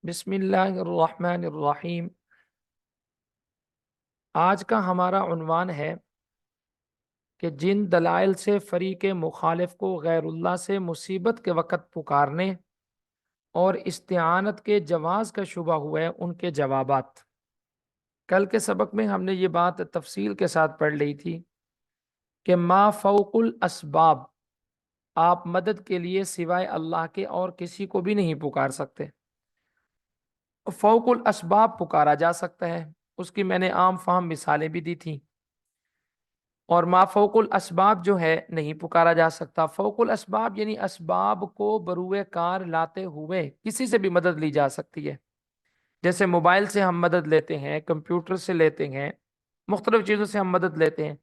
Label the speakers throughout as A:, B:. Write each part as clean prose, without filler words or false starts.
A: بسم اللہ الرحمن الرحیم۔ آج کا ہمارا عنوان ہے کہ جن دلائل سے فریق مخالف کو غیر اللہ سے مصیبت کے وقت پکارنے اور استعانت کے جواز کا شبہ ہوا ہے ان کے جوابات۔ کل کے سبق میں ہم نے یہ بات تفصیل کے ساتھ پڑھ لی تھی کہ ما فوق الاسباب، آپ مدد کے لیے سوائے اللہ کے اور کسی کو بھی نہیں پکار سکتے۔ فوق الاسباب پکارا جا سکتا ہے، اس کی میں نے عام فہم مثالیں بھی دی تھیں، اور ما فوق الاسباب جو ہے نہیں پکارا جا سکتا۔ فوق الاسباب یعنی اسباب کو بروئے کار لاتے ہوئے کسی سے بھی مدد لی جا سکتی ہے، جیسے موبائل سے ہم مدد لیتے ہیں، کمپیوٹر سے لیتے ہیں، مختلف چیزوں سے ہم مدد لیتے ہیں،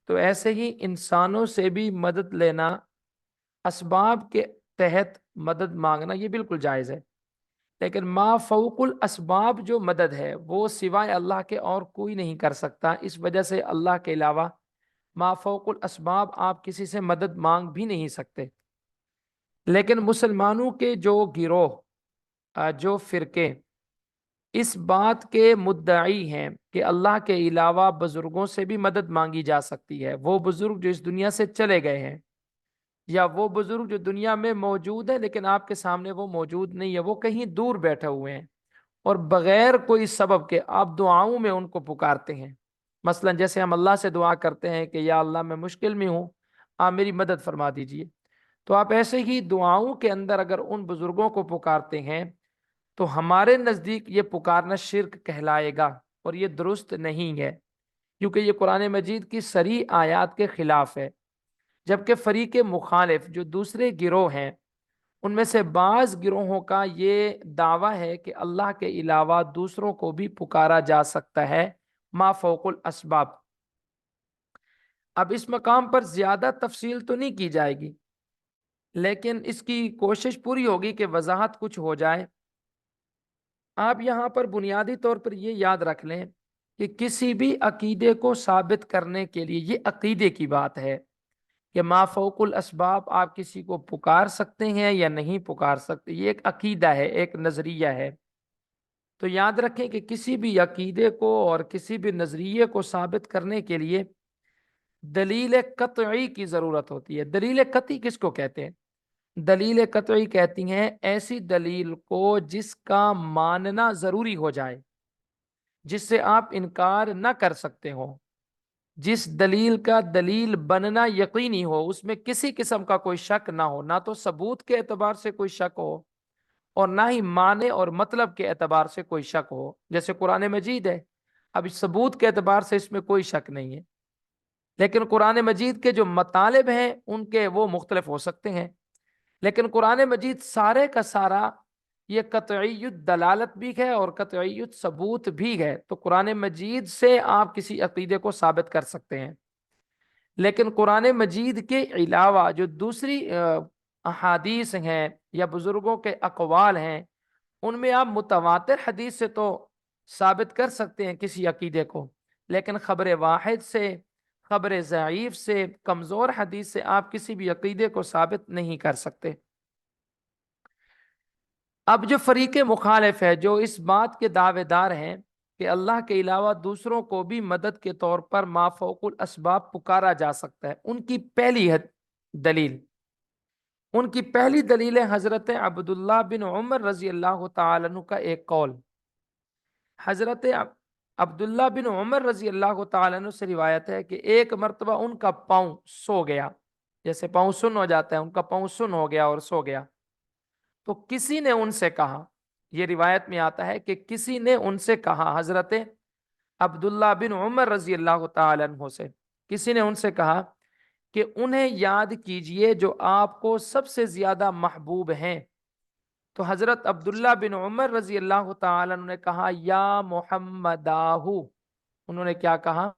A: تو ایسے ہی انسانوں سے بھی مدد لینا، اسباب کے تحت مدد مانگنا، یہ بالکل جائز ہے۔ لیکن ما فوق الاسباب جو مدد ہے وہ سوائے اللہ کے اور کوئی نہیں کر سکتا، اس وجہ سے اللہ کے علاوہ ما فوق الاسباب آپ کسی سے مدد مانگ بھی نہیں سکتے۔ لیکن مسلمانوں کے جو گروہ، جو فرقے اس بات کے مدعی ہیں کہ اللہ کے علاوہ بزرگوں سے بھی مدد مانگی جا سکتی ہے، وہ بزرگ جو اس دنیا سے چلے گئے ہیں، یا وہ بزرگ جو دنیا میں موجود ہے لیکن آپ کے سامنے وہ موجود نہیں ہے، وہ کہیں دور بیٹھے ہوئے ہیں، اور بغیر کوئی سبب کے آپ دعاؤں میں ان کو پکارتے ہیں۔ مثلا جیسے ہم اللہ سے دعا کرتے ہیں کہ یا اللہ میں مشکل میں ہوں، آپ میری مدد فرما دیجئے، تو آپ ایسے ہی دعاؤں کے اندر اگر ان بزرگوں کو پکارتے ہیں تو ہمارے نزدیک یہ پکارنا شرک کہلائے گا، اور یہ درست نہیں ہے، کیونکہ یہ قرآن مجید کی صریح آیات کے خلاف ہے۔ جبکہ فریق مخالف جو دوسرے گروہ ہیں، ان میں سے بعض گروہوں کا یہ دعویٰ ہے کہ اللہ کے علاوہ دوسروں کو بھی پکارا جا سکتا ہے ما فوق الاسباب۔ اب اس مقام پر زیادہ تفصیل تو نہیں کی جائے گی، لیکن اس کی کوشش پوری ہوگی کہ وضاحت کچھ ہو جائے۔ آپ یہاں پر بنیادی طور پر یہ یاد رکھ لیں کہ کسی بھی عقیدے کو ثابت کرنے کے لیے، یہ عقیدے کی بات ہے کہ ما فوق الاسباب آپ کسی کو پکار سکتے ہیں یا نہیں پکار سکتے، یہ ایک عقیدہ ہے، ایک نظریہ ہے۔ تو یاد رکھیں کہ کسی بھی عقیدے کو اور کسی بھی نظریے کو ثابت کرنے کے لیے دلیل قطعی کی ضرورت ہوتی ہے۔ دلیل قطعی کس کو کہتے ہیں؟ دلیل قطعی کہتی ہیں ایسی دلیل کو جس کا ماننا ضروری ہو جائے، جس سے آپ انکار نہ کر سکتے ہو، جس دلیل کا دلیل بننا یقینی ہو، اس میں کسی قسم کا کوئی شک نہ ہو، نہ تو ثبوت کے اعتبار سے کوئی شک ہو اور نہ ہی معنی اور مطلب کے اعتبار سے کوئی شک ہو۔ جیسے قرآن مجید ہے، اب ثبوت کے اعتبار سے اس میں کوئی شک نہیں ہے، لیکن قرآن مجید کے جو مطالب ہیں ان کے وہ مختلف ہو سکتے ہیں، لیکن قرآن مجید سارے کا سارا یہ قطعیت دلالت بھی ہے اور قطعیت ثبوت بھی ہے، تو قرآن مجید سے آپ کسی عقیدے کو ثابت کر سکتے ہیں۔ لیکن قرآن مجید کے علاوہ جو دوسری احادیث ہیں یا بزرگوں کے اقوال ہیں، ان میں آپ متواتر حدیث سے تو ثابت کر سکتے ہیں کسی عقیدے کو، لیکن خبر واحد سے، خبر ضعیف سے، کمزور حدیث سے آپ کسی بھی عقیدے کو ثابت نہیں کر سکتے۔ اب جو فریق مخالف ہے، جو اس بات کے دعوے دار ہیں کہ اللہ کے علاوہ دوسروں کو بھی مدد کے طور پر ما فوق الاسباب پکارا جا سکتا ہے، ان کی پہلی دلیل، ان کی پہلی دلیل ہے حضرت عبداللہ بن عمر رضی اللہ تعالیٰ عنہ کا ایک قول۔ حضرت عبداللہ بن عمر رضی اللہ تعالیٰ عنہ سے روایت ہے کہ ایک مرتبہ ان کا پاؤں سو گیا، جیسے پاؤں سن ہو جاتا ہے، ان کا پاؤں سن ہو گیا اور سو گیا، تو کسی نے ان سے کہا، یہ روایت میں آتا ہے کہ کسی نے ان سے کہا، حضرت عبداللہ بن عمر رضی اللہ تعالیٰ عنہ سے کسی نے ان سے کہا کہ انہیں یاد کیجئے جو آپ کو سب سے زیادہ محبوب ہیں۔ تو حضرت عبداللہ بن عمر رضی اللہ تعالیٰ عنہ نے کہا یا محمداہو، انہوں نے کیا کہا؟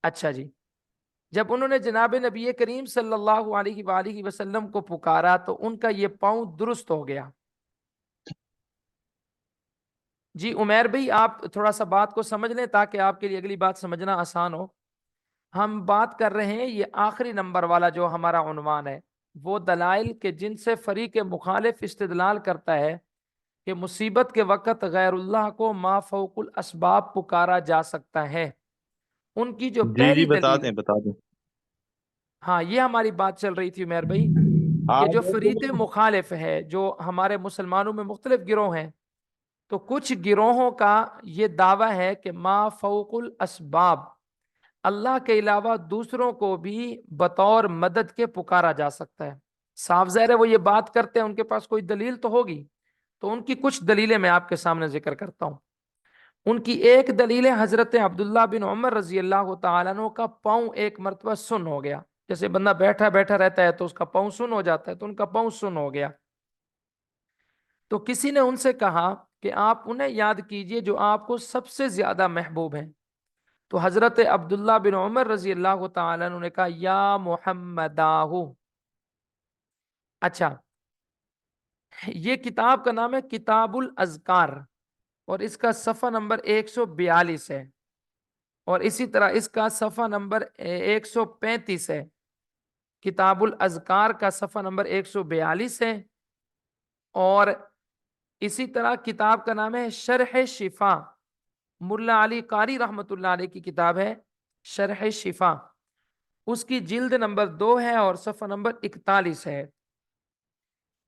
A: اچھا جی، جب انہوں نے جناب نبی کریم صلی اللہ علیہ وآلہ وسلم کو پکارا تو ان کا یہ پاؤں درست ہو گیا۔ جی عمیر بھائی، آپ تھوڑا سا بات کو سمجھ لیں تاکہ آپ کے لیے اگلی بات سمجھنا آسان ہو. ہم بات کر رہے ہیں یہ آخری نمبر والا جو ہمارا عنوان ہے، وہ دلائل کے جن سے فریق مخالف استدلال کرتا ہے کہ مصیبت کے وقت غیر اللہ کو ما فوق الاسباب پکارا جا سکتا ہے. ان کی جو
B: جی جی
A: پہلی
B: بتا
A: دلیل،
B: دیں بتا دیں.
A: ہاں یہ ہماری بات چل رہی تھی عمیر بھائی، کہ جو فریق مخالف ہے، جو ہمارے مسلمانوں میں مختلف گروہ ہیں، تو کچھ گروہوں کا یہ دعویٰ ہے کہ ما فوق الاسباب، اللہ کے علاوہ دوسروں کو بھی بطور مدد کے پکارا جا سکتا ہے. صاف ظاہر ہے وہ یہ بات کرتے ہیں، ان کے پاس کوئی دلیل تو ہوگی. تو ان کی کچھ دلیلیں میں آپ کے سامنے ذکر کرتا ہوں. ان کی ایک دلیل ہے حضرت عبداللہ بن عمر رضی اللہ تعالیٰ عنہ کا پاؤں ایک مرتبہ سن ہو گیا. جیسے بندہ بیٹھا بیٹھا رہتا ہے تو اس کا پاؤں سن ہو جاتا ہے، تو ان کا پاؤں سن ہو گیا. تو کسی نے ان سے کہا کہ آپ انہیں یاد کیجئے جو آپ کو سب سے زیادہ محبوب ہیں. تو حضرت عبداللہ بن عمر رضی اللہ تعالیٰ عنہ نے کہا یا محمداہ. اچھا، یہ کتاب کا نام ہے کتاب الاذکار، اور اس کا صفحہ نمبر 142 ہے، اور اسی طرح اس کا صفحہ نمبر 135 ہے. کتاب الاذکار کا صفحہ نمبر 142 ہے. اور اسی طرح کتاب کا نام ہے شرح شفا، ملا علی قاری رحمت اللہ علیہ کی کتاب ہے شرح شفا. اس کی جلد نمبر 2 ہے اور صفحہ نمبر 41 ہے.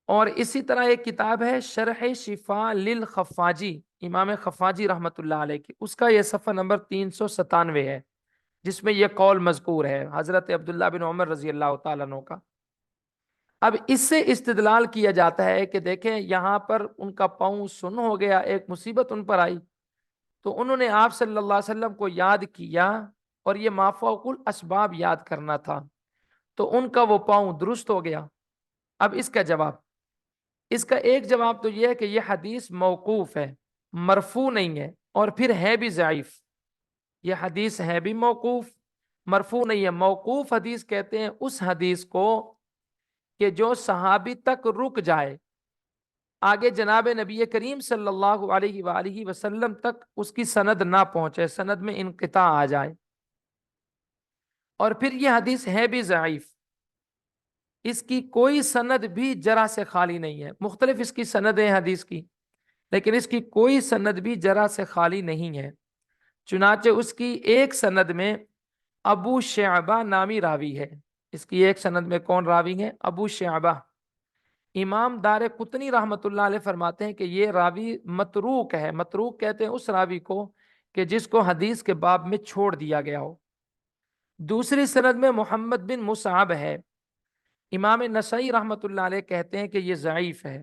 A: اور اسی طرح ایک کتاب ہے شرح شفا للخفاجی، امام خفاجی رحمت اللہ علیہ کی، اس کا یہ صفحہ نمبر 397 ہے، جس میں یہ قول مذکور ہے حضرت عبداللہ بن عمر رضی اللہ تعالیٰ عنہ کا. اب اس سے استدلال کیا جاتا ہے کہ دیکھیں یہاں پر ان کا پاؤں سن ہو گیا، ایک مصیبت ان پر آئی، تو انہوں نے آپ صلی اللہ علیہ وسلم کو یاد کیا، اور یہ ما فوق الاسباب یاد کرنا تھا، تو ان کا وہ پاؤں درست ہو گیا. اب اس کا جواب، اس کا ایک جواب تو یہ ہے کہ یہ حدیث موقوف ہے، مرفوع نہیں ہے، اور پھر ہے بھی ضعیف. یہ حدیث ہے بھی موقوف، مرفوع نہیں ہے. موقوف حدیث کہتے ہیں اس حدیث کو کہ جو صحابی تک رک جائے، آگے جناب نبی کریم صلی اللہ علیہ وآلہ وسلم تک اس کی سند نہ پہنچے، سند میں انقطاع آ جائے. اور پھر یہ حدیث ہے بھی ضعیف، اس کی کوئی سند بھی جرا سے خالی نہیں ہے. مختلف اس کی سند ہے حدیث کی، لیکن اس کی کوئی سند بھی جرا سے خالی نہیں ہے. چنانچہ اس کی ایک سند میں ابو شعبہ نامی راوی ہے. اس کی ایک سند میں کون راوی ہے؟ ابو شعبہ. امام دار قطنی رحمت اللہ علیہ فرماتے ہیں کہ یہ راوی متروک ہے. متروک کہتے ہیں اس راوی کو کہ جس کو حدیث کے باب میں چھوڑ دیا گیا ہو. دوسری سند میں محمد بن مصعب ہے. امام نسائی رحمت اللہ علیہ کہتے ہیں کہ یہ ضعیف ہے،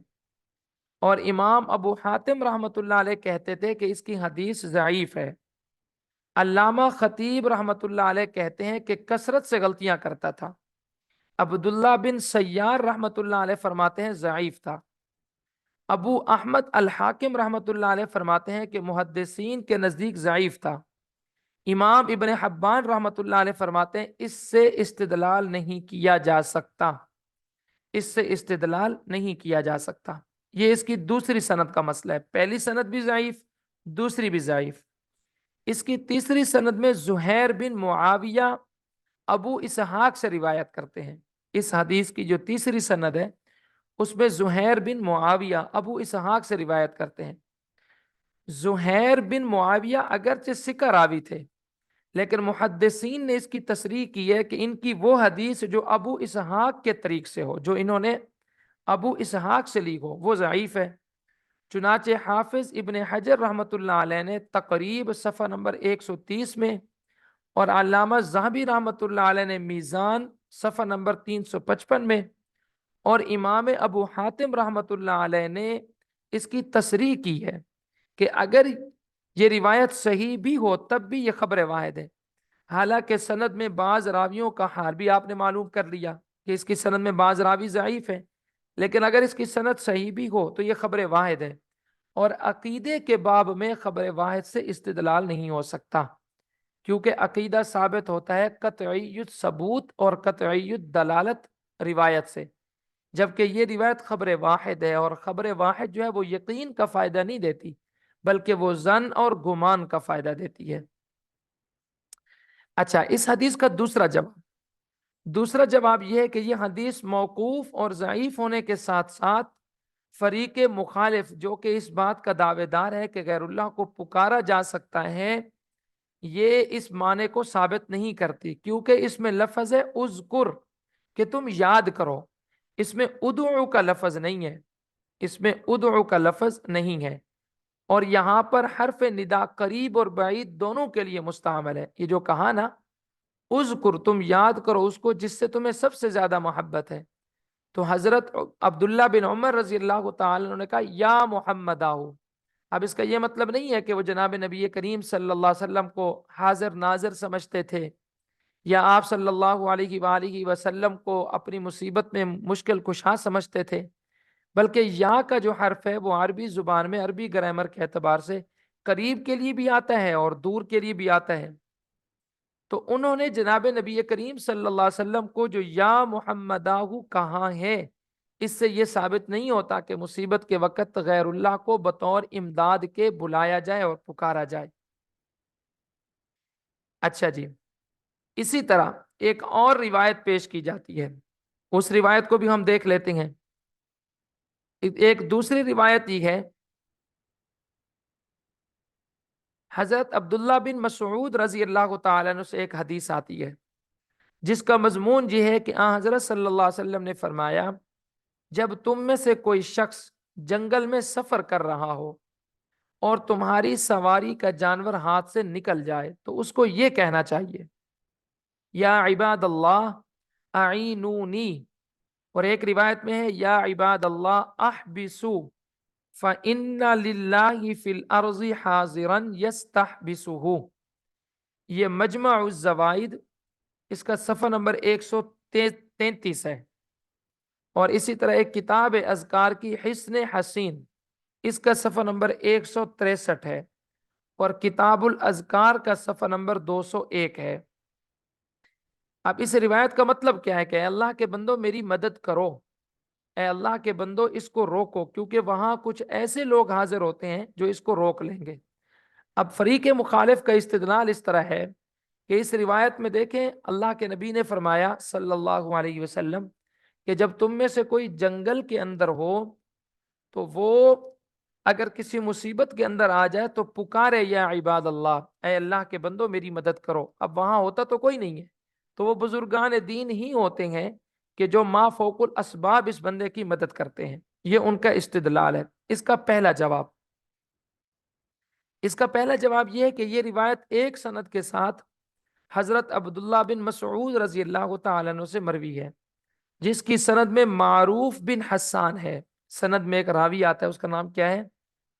A: اور امام ابو حاتم رحمت اللہ علیہ کہتے تھے کہ اس کی حدیث ضعیف ہے. علامہ خطیب رحمت اللہ علیہ کہتے ہیں کہ کثرت سے غلطیاں کرتا تھا. عبداللہ بن سیار رحمت اللہ علیہ فرماتے ہیں ضعیف تھا. ابو احمد الحاکم رحمت اللہ علیہ فرماتے ہیں کہ محدثین کے نزدیک ضعیف تھا. امام ابن حبان رحمت اللہ علیہ فرماتے ہیں اس سے استدلال نہیں کیا جا سکتا، اس سے استدلال نہیں کیا جا سکتا. یہ اس کی دوسری سند کا مسئلہ ہے. پہلی سند بھی ضعیف، دوسری بھی ضعیف. اس کی تیسری سند میں زہیر بن معاویہ ابو اسحاق سے روایت کرتے ہیں. اس حدیث کی جو تیسری سند ہے اس میں زہیر بن معاویہ ابو اسحاق سے روایت کرتے ہیں. زہیر بن معاویہ اگرچہ ثقہ راوی تھے، لیکن محدثین نے اس کی تصریح کی ہے کہ ان کی وہ حدیث جو ابو اسحاق کے طریق سے ہو، جو انہوں نے ابو اسحاق سے لی ہو، وہ ضعیف ہے. چنانچہ حافظ ابن حجر رحمت اللہ علیہ نے تقریب صفحہ نمبر 130 میں، اور علامہ ذہبی رحمت اللہ علیہ نے میزان صفحہ نمبر 355 میں، اور امام ابو حاتم رحمت اللہ علیہ نے اس کی تصریح کی ہے کہ اگر یہ روایت صحیح بھی ہو تب بھی یہ خبر واحد ہے. حالانکہ سند میں بعض راویوں کا حال بھی آپ نے معلوم کر لیا کہ اس کی سند میں بعض راوی ضعیف ہیں، لیکن اگر اس کی سند صحیح بھی ہو تو یہ خبر واحد ہے. اور عقیدے کے باب میں خبر واحد سے استدلال نہیں ہو سکتا، کیونکہ عقیدہ ثابت ہوتا ہے قطعیت ثبوت اور قطعیت دلالت روایت سے، جبکہ یہ روایت خبر واحد ہے، اور خبر واحد جو ہے وہ یقین کا فائدہ نہیں دیتی بلکہ وہ ظن اور گمان کا فائدہ دیتی ہے۔ اچھا، اس حدیث کا دوسرا جواب یہ ہے کہ یہ حدیث موقوف اور ضعیف ہونے کے ساتھ ساتھ فریق مخالف جو کہ اس بات کا دعوے دار ہے کہ غیر اللہ کو پکارا جا سکتا ہے، یہ اس معنی کو ثابت نہیں کرتی، کیونکہ اس میں لفظ ہے اذکر، کہ تم یاد کرو، اس میں ادعو کا لفظ نہیں ہے، اس میں ادعو کا لفظ نہیں ہے۔ اور یہاں پر حرف ندا قریب اور بعید دونوں کے لیے مستعمل ہے۔ یہ جو کہا نا اذکر، تم یاد کرو اس کو جس سے تمہیں سب سے زیادہ محبت ہے، تو حضرت عبداللہ بن عمر رضی اللہ تعالی نے کہا یا محمد آؤ۔ اب اس کا یہ مطلب نہیں ہے کہ وہ جناب نبی کریم صلی اللہ علیہ وسلم کو حاضر ناظر سمجھتے تھے، یا آپ صلی اللہ علیہ وآلہ وسلم کو اپنی مصیبت میں مشکل کشا سمجھتے تھے، بلکہ یا کا جو حرف ہے وہ عربی زبان میں عربی گرامر کے اعتبار سے قریب کے لیے بھی آتا ہے اور دور کے لیے بھی آتا ہے۔ تو انہوں نے جناب نبی کریم صلی اللہ علیہ وسلم کو جو یا محمداہ کہاں ہے، اس سے یہ ثابت نہیں ہوتا کہ مصیبت کے وقت غیر اللہ کو بطور امداد کے بلایا جائے اور پکارا جائے۔ اچھا جی، اسی طرح ایک اور روایت پیش کی جاتی ہے، اس روایت کو بھی ہم دیکھ لیتے ہیں۔ ایک دوسری روایت یہ ہے، حضرت عبداللہ بن مسعود رضی اللہ تعالیٰ عنہ سے ایک حدیث آتی ہے جس کا مضمون یہ ہے کہ حضرت صلی اللہ علیہ وسلم نے فرمایا، جب تم میں سے کوئی شخص جنگل میں سفر کر رہا ہو اور تمہاری سواری کا جانور ہاتھ سے نکل جائے تو اس کو یہ کہنا چاہیے، یا عباد اللہ اعینونی، اور ایک روایت میں ہے یا عباد اللہ احبسو فَإِنَّ لِلَّهِ فِي الْأَرْضِ حَاضِرًا يَسْتَحْبِسُهُ۔ یہ مجمع الزوائد، اس کا صفحہ نمبر 133 ہے، اور اسی طرح ایک کتاب اذکار کی حسن حسین، اس کا صفحہ نمبر 163 ہے، اور کتاب الاذکار کا صفحہ نمبر 201 ہے۔ اب اس روایت کا مطلب کیا ہے کہ اے اللہ کے بندو میری مدد کرو، اے اللہ کے بندو اس کو روکو، کیونکہ وہاں کچھ ایسے لوگ حاضر ہوتے ہیں جو اس کو روک لیں گے۔ اب فریق مخالف کا استدلال اس طرح ہے کہ اس روایت میں دیکھیں اللہ کے نبی نے فرمایا صلی اللہ علیہ وسلم کہ جب تم میں سے کوئی جنگل کے اندر ہو تو وہ اگر کسی مصیبت کے اندر آ جائے تو پکارے یا عباد اللہ، اے اللہ کے بندو میری مدد کرو۔ اب وہاں ہوتا تو کوئی نہیں ہے، تو وہ بزرگان دین ہی ہوتے ہیں کہ جو ما فوق الاسباب اس بندے کی مدد کرتے ہیں۔ یہ ان کا استدلال ہے۔ اس کا پہلا جواب یہ ہے کہ یہ روایت ایک سند کے ساتھ حضرت عبداللہ بن مسعود رضی اللہ تعالیٰ عنہ سے مروی ہے، جس کی سند میں معروف بن حسان ہے۔ سند میں ایک راوی آتا ہے، اس کا نام کیا ہے؟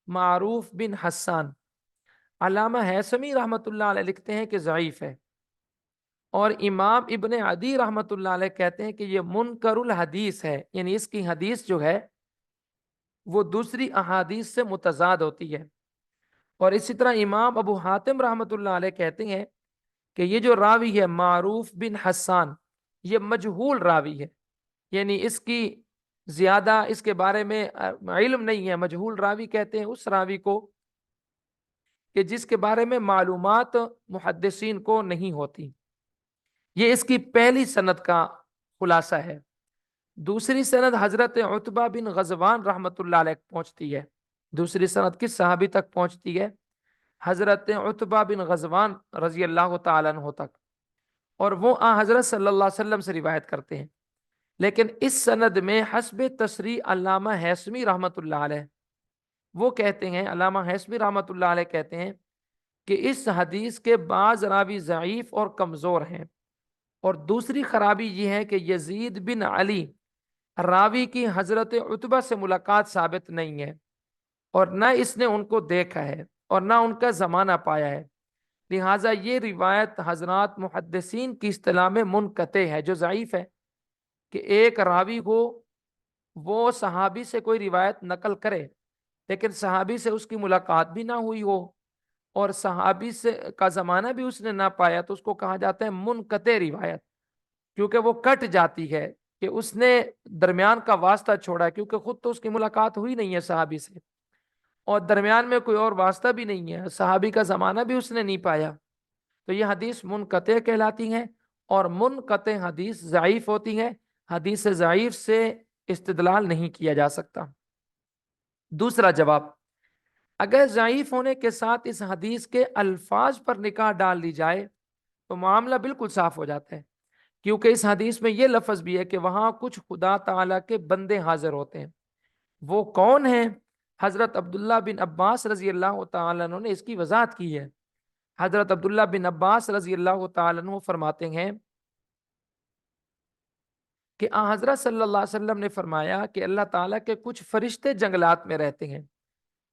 A: معروف بن حسان۔ علامہ حیثمی رحمۃ اللہ علیہ لکھتے ہیں کہ ضعیف ہے، اور امام ابن عدی رحمۃ اللہ علیہ کہتے ہیں کہ یہ منکر الحدیث ہے، یعنی اس کی حدیث جو ہے وہ دوسری احادیث سے متضاد ہوتی ہے۔ اور اسی طرح امام ابو حاتم رحمۃ اللہ علیہ کہتے ہیں کہ یہ جو راوی ہے معروف بن حسان، یہ مجہول راوی ہے، یعنی اس کی زیادہ اس کے بارے میں علم نہیں ہے۔ مجہول راوی کہتے ہیں اس راوی کو کہ جس کے بارے میں معلومات محدثین کو نہیں ہوتی۔ یہ اس کی پہلی سند کا خلاصہ ہے۔ دوسری سند حضرت عتبہ بن غزوان رحمۃ اللہ علیہ پہنچتی ہے۔ دوسری سند کس صحابی تک پہنچتی ہے؟ حضرت عتبہ بن غزوان رضی اللہ تعالیٰ عنہ تک، اور وہ حضرت صلی اللہ علیہ وسلم سے روایت کرتے ہیں۔ لیکن اس سند میں حسب تصریح علامہ حیثمی رحمۃ اللہ علیہ وہ کہتے ہیں، علامہ حیثمی رحمۃ اللہ علیہ کہتے ہیں کہ اس حدیث کے بعض راوی ضعیف اور کمزور ہیں، اور دوسری خرابی یہ ہے کہ یزید بن علی راوی کی حضرت عتبہ سے ملاقات ثابت نہیں ہے، اور نہ اس نے ان کو دیکھا ہے اور نہ ان کا زمانہ پایا ہے، لہٰذا یہ روایت حضرات محدثین کی اصطلاح میں منقطع ہے، جو ضعیف ہے کہ ایک راوی ہو وہ صحابی سے کوئی روایت نقل کرے لیکن صحابی سے اس کی ملاقات بھی نہ ہوئی ہو اور صحابی سے کا زمانہ بھی اس نے نہ پایا، تو اس کو کہا جاتا ہے منقطع روایت، کیونکہ وہ کٹ جاتی ہے کہ اس نے درمیان کا واسطہ چھوڑا، کیونکہ خود تو اس کی ملاقات ہوئی نہیں ہے صحابی سے، اور درمیان میں کوئی اور واسطہ بھی نہیں ہے، صحابی کا زمانہ بھی اس نے نہیں پایا، تو یہ حدیث منقطع کہلاتی ہیں، اور منقطع حدیث ضعیف ہوتی ہے، حدیث ضعیف سے استدلال نہیں کیا جا سکتا۔ دوسرا جواب، اگر ضعیف ہونے کے ساتھ اس حدیث کے الفاظ پر نگاہ ڈال لی جائے تو معاملہ بالکل صاف ہو جاتا ہے، کیونکہ اس حدیث میں یہ لفظ بھی ہے کہ وہاں کچھ خدا تعالیٰ کے بندے حاضر ہوتے ہیں۔ وہ کون ہیں؟ حضرت عبداللہ بن عباس رضی اللہ تعالیٰ عنہ نے اس کی وضاحت کی ہے۔ حضرت عبداللہ بن عباس رضی اللہ تعالیٰ عنہ فرماتے ہیں کہ حضرت صلی اللہ علیہ وسلم نے فرمایا کہ اللہ تعالیٰ کے کچھ فرشتے جنگلات میں رہتے ہیں،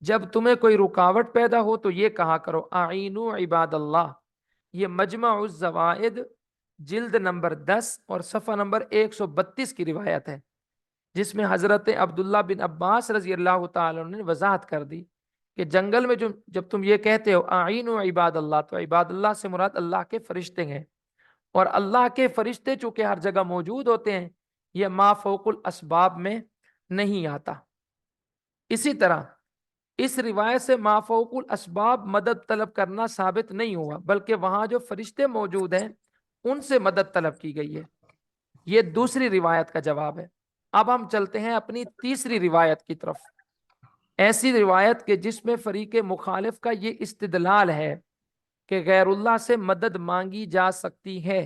A: جب تمہیں کوئی رکاوٹ پیدا ہو تو یہ کہا کرو اعینوا عباد اللہ۔ یہ مجمع الزوائد جلد نمبر 10 اور صفحہ نمبر 132 کی روایت ہے، جس میں حضرت عبداللہ بن عباس رضی اللہ تعالیٰ عنہ نے وضاحت کر دی کہ جنگل میں جب تم یہ کہتے ہو اعینوا عباد اللہ، تو عباد اللہ سے مراد اللہ کے فرشتے ہیں، اور اللہ کے فرشتے چونکہ ہر جگہ موجود ہوتے ہیں، یہ ما فوق الاسباب میں نہیں آتا۔ اسی طرح اس روایت سے ما فوق الاسباب مدد طلب کرنا ثابت نہیں ہوا، بلکہ وہاں جو فرشتے موجود ہیں ان سے مدد طلب کی گئی ہے۔ یہ دوسری روایت کا جواب ہے۔ اب ہم چلتے ہیں اپنی تیسری روایت کی طرف، ایسی روایت کہ جس میں فریق مخالف کا یہ استدلال ہے کہ غیر اللہ سے مدد مانگی جا سکتی ہے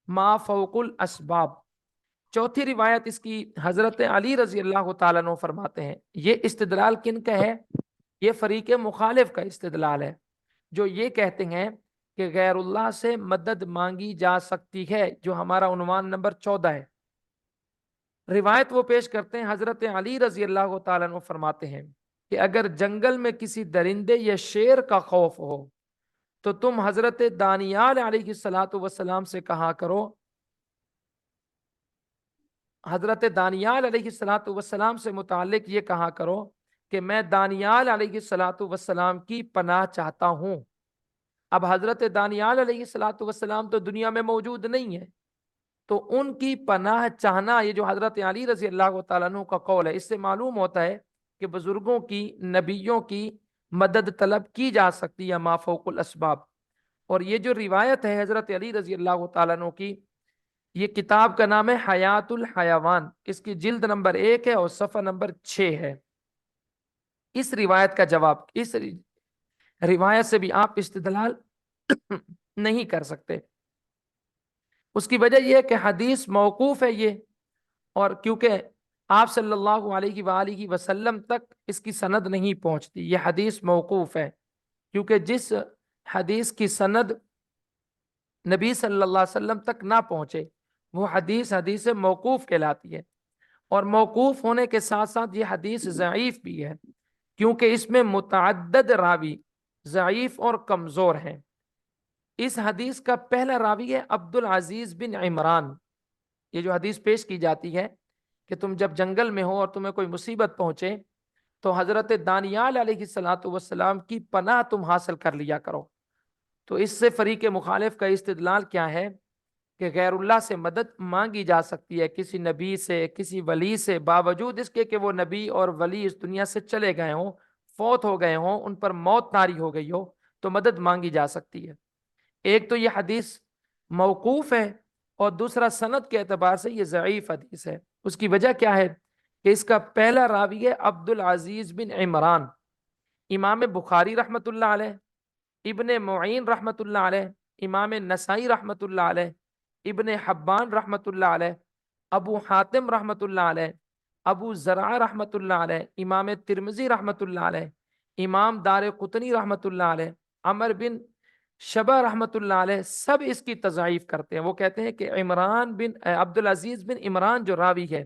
A: ما فوق الاسباب۔ چوتھی روایت اس کی حضرت علی رضی اللہ تعالیٰ عنہ فرماتے ہیں، یہ استدلال کن کا ہے؟ یہ فریق مخالف کا استدلال ہے، جو یہ کہتے ہیں کہ غیر اللہ سے مدد مانگی جا سکتی ہے، جو ہمارا عنوان نمبر 14 ہے۔ روایت وہ پیش کرتے ہیں، حضرت علی رضی اللہ تعالیٰ عنہ فرماتے ہیں کہ اگر جنگل میں کسی درندے یا شیر کا خوف ہو تو تم حضرت دانیال علیہ الصلوۃ والسلام سے کہا کرو، حضرت دانیال علیہ الصلوۃ والسلام سے متعلق یہ کہا کرو کہ میں دانیال علیہ الصلوۃ والسلام کی پناہ چاہتا ہوں۔ اب حضرت دانیال علیہ الصلوۃ والسلام تو دنیا میں موجود نہیں ہے، تو ان کی پناہ چاہنا، یہ جو حضرت علی رضی اللہ تعالیٰ عنہ کا قول ہے، اس سے معلوم ہوتا ہے کہ بزرگوں کی، نبیوں کی مدد طلب کی جا سکتی ہے ما فوق الاسباب۔ اور یہ جو روایت ہے حضرت علی رضی اللہ تعالیٰ عنہ کی، یہ کتاب کا نام ہے حیات الحیوان، اس کی جلد نمبر 1 ہے اور صفحہ نمبر 6 ہے۔ اس روایت کا جواب، اس روایت سے بھی آپ استدلال نہیں کر سکتے۔ اس کی وجہ یہ ہے کہ حدیث موقوف ہے یہ، اور کیونکہ آپ صلی اللہ علیہ وآلہ وسلم تک اس کی سند نہیں پہنچتی، یہ حدیث موقوف ہے، کیونکہ جس حدیث کی سند نبی صلی اللہ علیہ وسلم تک نہ پہنچے وہ حدیث موقوف کہلاتی ہے، اور موقوف ہونے کے ساتھ ساتھ یہ حدیث ضعیف بھی ہے، کیونکہ اس میں متعدد راوی ضعیف اور کمزور ہیں۔ اس حدیث کا پہلا راوی ہے عبد العزیز بن عمران۔ یہ جو حدیث پیش کی جاتی ہے کہ تم جب جنگل میں ہو اور تمہیں کوئی مصیبت پہنچے تو حضرت دانیال علیہ الصلوۃ والسلام کی پناہ تم حاصل کر لیا کرو، تو اس سے فریق مخالف کا استدلال کیا ہے کہ غیر اللہ سے مدد مانگی جا سکتی ہے، کسی نبی سے، کسی ولی سے، باوجود اس کے کہ وہ نبی اور ولی اس دنیا سے چلے گئے ہوں، فوت ہو گئے ہوں، ان پر موت طاری ہو گئی ہو، تو مدد مانگی جا سکتی ہے۔ ایک تو یہ حدیث موقوف ہے، اور دوسرا سند کے اعتبار سے یہ ضعیف حدیث ہے۔ اس کی وجہ کیا ہے کہ اس کا پہلا راوی ہے عبد العزیز بن عمران۔ امام بخاری رحمۃ اللہ علیہ، ابن معین رحمۃ اللہ علیہ، امام نسائی رحمۃ اللہ علیہ، ابن حبان رحمۃ اللہ علیہ، ابو حاتم رحمۃ اللہ علیہ، ابو زرع رحمۃ اللہ علیہ، امام ترمذی رحمۃ اللہ علیہ، امام دار قطنی رحمۃ اللہ علیہ، عمر بن شبہ رحمۃ اللہ علیہ، سب اس کی تضعیف کرتے ہیں۔ وہ کہتے ہیں کہ عبد العزیز بن عمران جو راوی ہے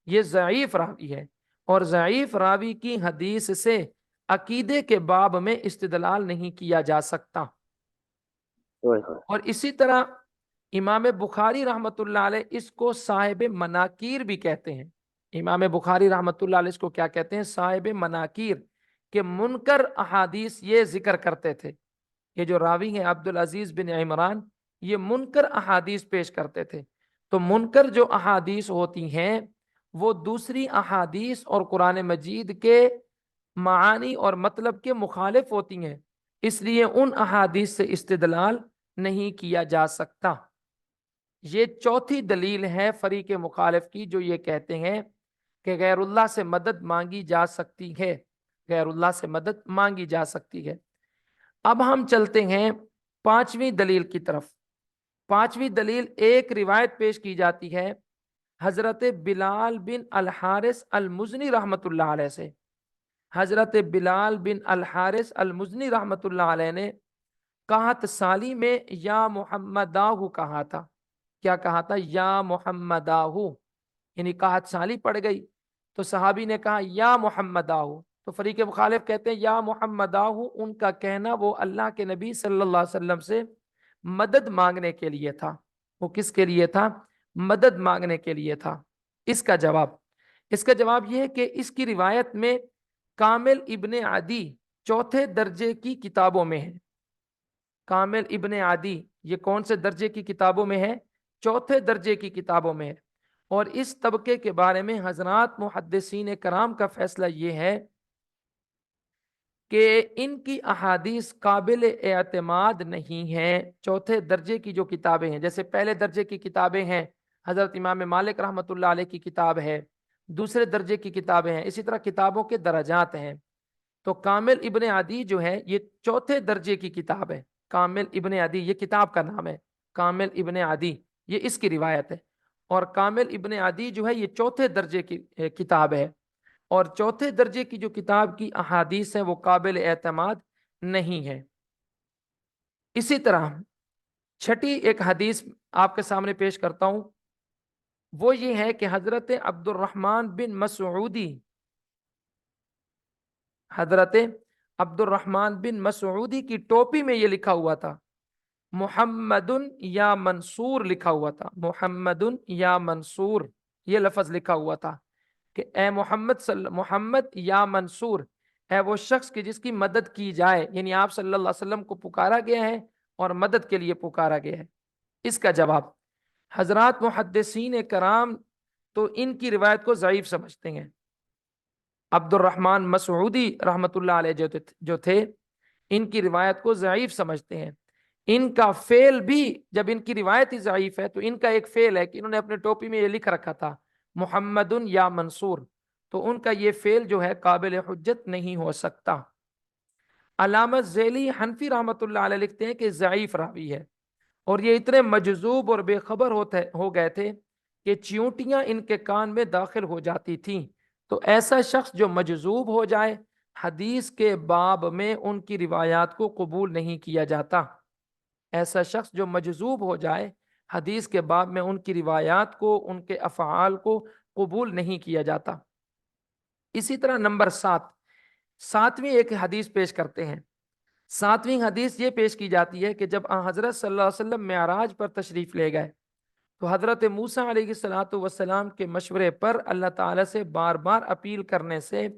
A: یہ ضعیف راوی ہے، اور ضعیف راوی کی حدیث سے عقیدے کے باب میں استدلال نہیں کیا جا سکتا۔ اور اسی طرح امام بخاری رحمۃ اللہ علیہ اس کو صاحب مناکیر بھی کہتے ہیں۔ امام بخاری رحمۃ اللہ علیہ اس کو کیا کہتے ہیں؟ صاحب مناکیر، کہ منکر احادیث یہ ذکر کرتے تھے۔ یہ جو راوی ہیں عبد العزیز بن عمران، یہ منکر احادیث پیش کرتے تھے۔ تو منکر جو احادیث ہوتی ہیں وہ دوسری احادیث اور قرآن مجید کے معانی اور مطلب کے مخالف ہوتی ہیں، اس لیے ان احادیث سے استدلال نہیں کیا جا سکتا۔ یہ چوتھی دلیل ہے فریق مخالف کی، جو یہ کہتے ہیں کہ غیر اللہ سے مدد مانگی جا سکتی ہے، غیر اللہ سے مدد مانگی جا سکتی ہے۔ اب ہم چلتے ہیں پانچویں دلیل کی طرف۔ پانچویں دلیل ایک روایت پیش کی جاتی ہے حضرت بلال بن الحارث المزنی رحمت اللہ علیہ سے۔ حضرت بلال بن الحارث المزنی رحمت اللہ علیہ نے قحط سالی میں یا محمداہ کہا تھا۔ کیا کہا تھا؟ یا محمداہ، یعنی قحط سالی پڑ گئی تو صحابی نے کہا یا محمداہ، تو فریق مخالف کہتے ہیں یا محمداہ ان کا کہنا وہ اللہ کے نبی صلی اللہ علیہ وسلم سے مدد مانگنے کے لیے تھا۔ وہ کس کے لیے تھا؟ مدد مانگنے کے لیے تھا۔ اس کا جواب یہ ہے کہ اس کی روایت میں کامل ابن عدی چوتھے درجے کی کتابوں میں ہے۔ کامل ابن عدی یہ کون سے درجے کی کتابوں میں ہے؟ چوتھے درجے کی کتابوں میں ہے۔ اور اس طبقے کے بارے میں حضرات محدثین کرام کا فیصلہ یہ ہے کہ ان کی احادیث قابل اعتماد نہیں ہیں۔ چوتھے درجے کی جو کتابیں ہیں، جیسے پہلے درجے کی کتابیں ہیں حضرت امام مالک رحمۃ اللہ علیہ کی کتاب ہے، دوسرے درجے کی کتابیں ہیں، اسی طرح کتابوں کے درجات ہیں۔ تو کامل ابن عدی جو ہے یہ چوتھے درجے کی کتاب ہے۔ کامل ابن عدی یہ کتاب کا نام ہے، کامل ابن عدی یہ اس کی روایت ہے، اور کامل ابن عدی جو ہے یہ چوتھے درجے کی کتاب ہے، اور چوتھے درجے کی جو کتاب کی احادیث ہیں وہ قابل اعتماد نہیں ہے۔ اسی طرح چھٹی ایک حدیث آپ کے سامنے پیش کرتا ہوں، وہ یہ ہے کہ حضرت عبد الرحمن بن مسعودی، حضرت عبد الرحمن بن مسعودی کی ٹوپی میں یہ لکھا ہوا تھا محمد یا منصور، لکھا ہوا تھا محمد یا منصور، یہ لفظ لکھا ہوا تھا کہ اے محمد یا منصور، اے وہ شخص کہ جس کی مدد کی جائے، یعنی آپ صلی اللہ علیہ وسلم کو پکارا گیا ہے اور مدد کے لیے پکارا گیا ہے۔ اس کا جواب حضرات محدثین کرام تو ان کی روایت کو ضعیف سمجھتے ہیں۔ عبد الرحمن مسعودی رحمت اللہ علیہ جو تھے ان کی روایت کو ضعیف سمجھتے ہیں۔ ان کا فعل بھی، جب ان کی روایت ہی ضعیف ہے تو ان کا ایک فعل ہے کہ انہوں نے اپنے ٹوپی میں یہ لکھ رکھا تھا محمد یا منصور، تو ان کا یہ فعل جو ہے قابل حجت نہیں ہو سکتا۔ علامہ ذیلی حنفی رحمت اللہ علیہ لکھتے ہیں کہ ضعیف راوی ہے، اور یہ اتنے مجذوب اور بے خبر ہو گئے تھے کہ چیونٹیاں ان کے کان میں داخل ہو جاتی تھیں۔ تو ایسا شخص جو مجذوب ہو جائے حدیث کے باب میں ان کی روایات کو قبول نہیں کیا جاتا۔ ایسا شخص جو مجذوب ہو جائے حدیث کے باب میں ان کی روایات کو، ان کے افعال کو قبول نہیں کیا جاتا۔ اسی طرح نمبر 7، ایک حدیث پیش کرتے ہیں۔ 7ویں حدیث یہ پیش کی جاتی ہے کہ جب حضرت صلی اللہ علیہ وسلم معراج پر تشریف لے گئے تو حضرت موسیٰ علیہ الصلوۃ والسلام کے مشورے پر اللہ تعالیٰ سے بار بار اپیل کرنے سے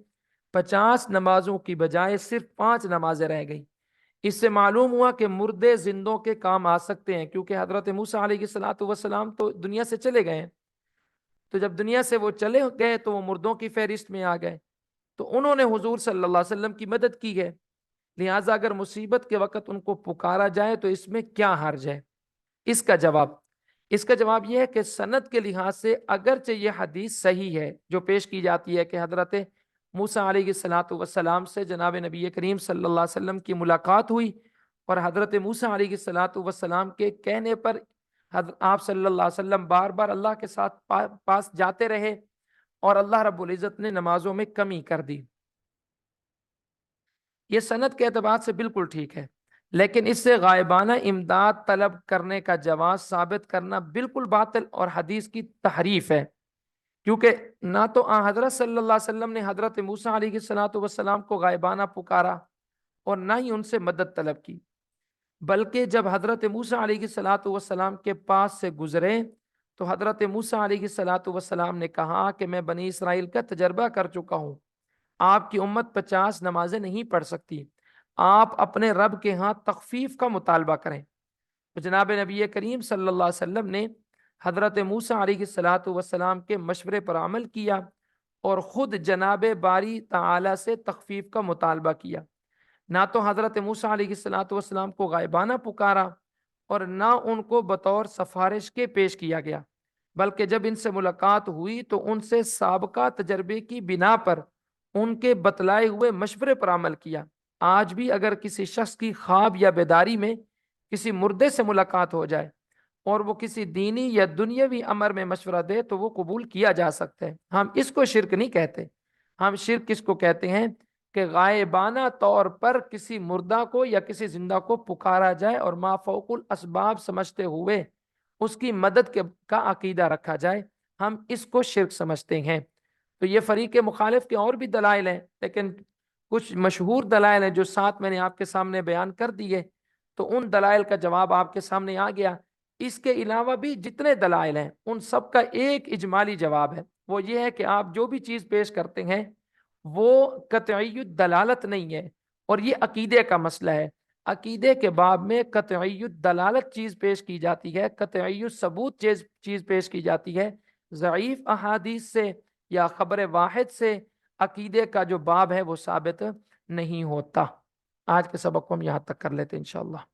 A: 50 نمازوں کی بجائے صرف 5 نمازیں رہ گئی۔ اس سے معلوم ہوا کہ مردے زندوں کے کام آ سکتے ہیں، کیونکہ حضرت موسیٰ علیہ الصلوۃ والسلام تو دنیا سے چلے گئے ہیں، تو جب دنیا سے وہ چلے گئے تو وہ مردوں کی فہرست میں آ گئے، تو انہوں نے حضور صلی اللہ علیہ وسلم کی مدد کی ہے، لہٰذا اگر مصیبت کے وقت ان کو پکارا جائے تو اس میں کیا حرج ہے؟ اس کا جواب یہ ہے کہ سند کے لحاظ سے اگرچہ یہ حدیث صحیح ہے جو پیش کی جاتی ہے کہ حضرت موسیٰ علیہ الصلوۃ والسلام سے جناب نبی کریم صلی اللہ علیہ وسلم کی ملاقات ہوئی، اور حضرت موسیٰ علیہ الصلوۃ والسلام کے کہنے پر آپ صلی اللہ علیہ وسلم بار بار اللہ کے ساتھ پاس جاتے رہے، اور اللہ رب العزت نے نمازوں میں کمی کر دی۔ یہ سند کے اعتبار سے بالکل ٹھیک ہے، لیکن اس سے غائبانہ امداد طلب کرنے کا جواز ثابت کرنا بالکل باطل اور حدیث کی تحریف ہے، کیونکہ نہ تو حضرت صلی اللہ علیہ وسلم نے حضرت موسیٰ علیہ الصلوۃ والسلام کو غائبانہ پکارا اور نہ ہی ان سے مدد طلب کی، بلکہ جب حضرت موسیٰ علیہ الصلوۃ والسلام کے پاس سے گزرے تو حضرت موسیٰ علیہ الصلوۃ والسلام نے کہا کہ میں بنی اسرائیل کا تجربہ کر چکا ہوں، آپ کی امت 50 نمازیں نہیں پڑھ سکتی، آپ اپنے رب کے ہاں تخفیف کا مطالبہ کریں۔ تو جناب نبی کریم صلی اللہ علیہ وسلم نے حضرت موسیٰ علیہ الصلوۃ والسلام کے مشورے پر عمل کیا اور خود جناب باری تعالی سے تخفیف کا مطالبہ کیا۔ نہ تو حضرت موسیٰ علیہ الصلوۃ والسلام کو غائبانہ پکارا اور نہ ان کو بطور سفارش کے پیش کیا گیا، بلکہ جب ان سے ملاقات ہوئی تو ان سے سابقہ تجربے کی بنا پر ان کے بتلائے ہوئے مشورے پر عمل کیا۔ آج بھی اگر کسی شخص کی خواب یا بیداری میں کسی مردے سے ملاقات ہو جائے اور وہ کسی دینی یا دنیاوی امر میں مشورہ دے تو وہ قبول کیا جا سکتا ہے۔ ہم اس کو شرک نہیں کہتے۔ ہم شرک کس کو کہتے ہیں؟ کہ غائبانہ طور پر کسی مردہ کو یا کسی زندہ کو پکارا جائے اور ما فوق الاسباب سمجھتے ہوئے اس کی مدد کا عقیدہ رکھا جائے، ہم اس کو شرک سمجھتے ہیں۔ تو یہ فریق مخالف کے اور بھی دلائل ہیں، لیکن کچھ مشہور دلائل ہیں جو ساتھ میں نے آپ کے سامنے بیان کر دیے، تو ان دلائل کا جواب آپ کے سامنے آ گیا۔ اس کے علاوہ بھی جتنے دلائل ہیں ان سب کا ایک اجمالی جواب ہے، وہ یہ ہے کہ آپ جو بھی چیز پیش کرتے ہیں وہ قطعی دلالت نہیں ہے، اور یہ عقیدے کا مسئلہ ہے۔ عقیدے کے باب میں قطعی دلالت چیز پیش کی جاتی ہے، قطعی ثبوت چیز پیش کی جاتی ہے، ضعیف احادیث سے یا خبر واحد سے عقیدے کا جو باب ہے وہ ثابت نہیں ہوتا۔ آج کے سبق کو ہم یہاں تک کر لیتے ہیں انشاءاللہ۔